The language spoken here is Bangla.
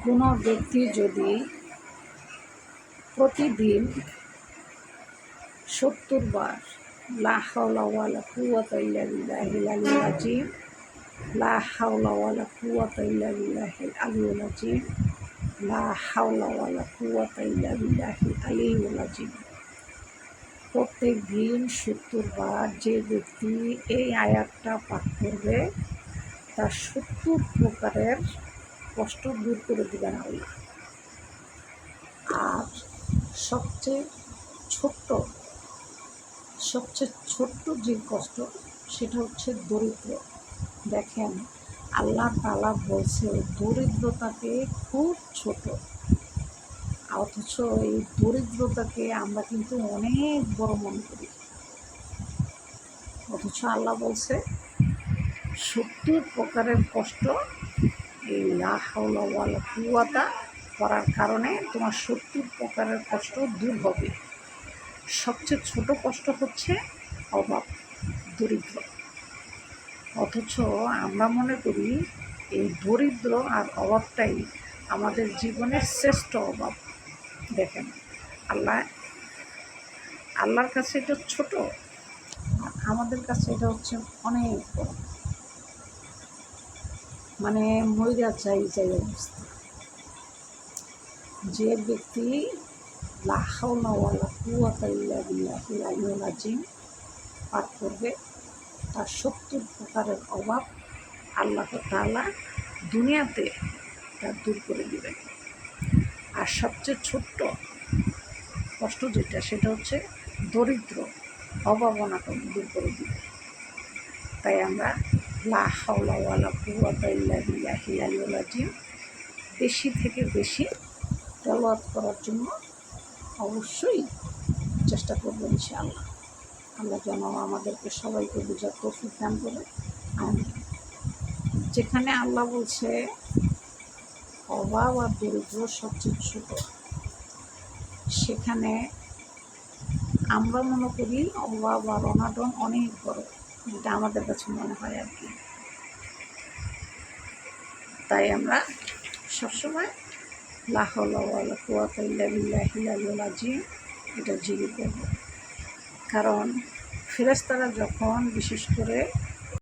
কোনো ব্যক্তি যদি প্রতিদিন ৭০ বার লা হাওলা ওয়ালা কুওয়াতা ইল্লা বিল্লাহিল আলিয়্যিল আযীম, লা হাওলা ওয়ালা কুওয়াতা ইল্লা বিল্লাহিল আলিয়্যিল আযীম, লা হাওলা ওয়ালা কুওয়াতা ইল্লা বিল্লাহিল আলিয়্যিল আযীম, প্রত্যেক দিন ৭০ বার যে ব্যক্তি এই আয়াতটা পাঠ করবে তার ৭০ প্রকারের কষ্ট দূর করে দেবেন আল্লাহ। আর সবচেয়ে ছোট্ট যে কষ্ট সেটা হচ্ছে দরিদ্র। দেখেন আল্লাহ তাআলা বলছে দরিদ্রতাকে খুব ছোট, অথচ এই দরিদ্রতাকে আমরা কিন্তু অনেক বড় মনে করি। অথচ আল্লাহ বলছে ৭০ প্রকারের কষ্ট এই লা হাওলা ওয়ালা কুওয়াতা করার কারণে তোমার ৭০ প্রকারের কষ্ট দূর হবে। সবচেয়ে ছোট কষ্ট হচ্ছে অভাব, দরিদ্র। অথচ আমরা মনে করি এই দরিদ্র আর অভাবটাই আমাদের জীবনের শ্রেষ্ঠ অভাব। দেখেন আল্লাহর কাছে এটা ছোট, আমাদের কাছে এটা হচ্ছে অনেক বড়, মানে মইরা যাই অবস্থা। যে ব্যক্তি লা হাওলা ওয়ালা কুওয়াতা ইল্লা বিল্লাহিল আলিয়্যিল আযীম পাঠ করবে তার ৭০ প্রকারের অভাব আল্লাহ তাআলা দুনিয়াতে তা দূর করে দিবেন। আর সবচেয়ে ছোট্ট কষ্ট যেটা সেটা হচ্ছে দরিদ্র, অভাব অনাটন দূর করে দিবে। তাই আমরা লা হাওলা ওয়ালা কুওয়াতা ইল্লা বিল্লাহিল আলিয়্যিল আযীম বেশি থেকে বেশি তেলাওয়াত করার জন্য অবশ্যই চেষ্টা করব ইনশাআল্লাহ। আল্লাহ যেন আমাদেরকে সবাইকে বোঝার তৌফিক দান করে। আমিন। যেখানে আল্লাহ বলছে অভাব আর দরিদ্র সবচেয়ে ছোট, সেখানে আমরা মনে করি অভাব আর অনাটন অনেক বড়, যেটা আমাদের কাছে মনে হয় আর কি। তাই আমরা সবসময় লা হাওলা ওয়ালা কুওয়াতা ইল্লা বিল্লাহিল আলিয়্যিল আযীম এটা জিকির করব। কারণ ফেরেশতারা যখন বিশেষ করে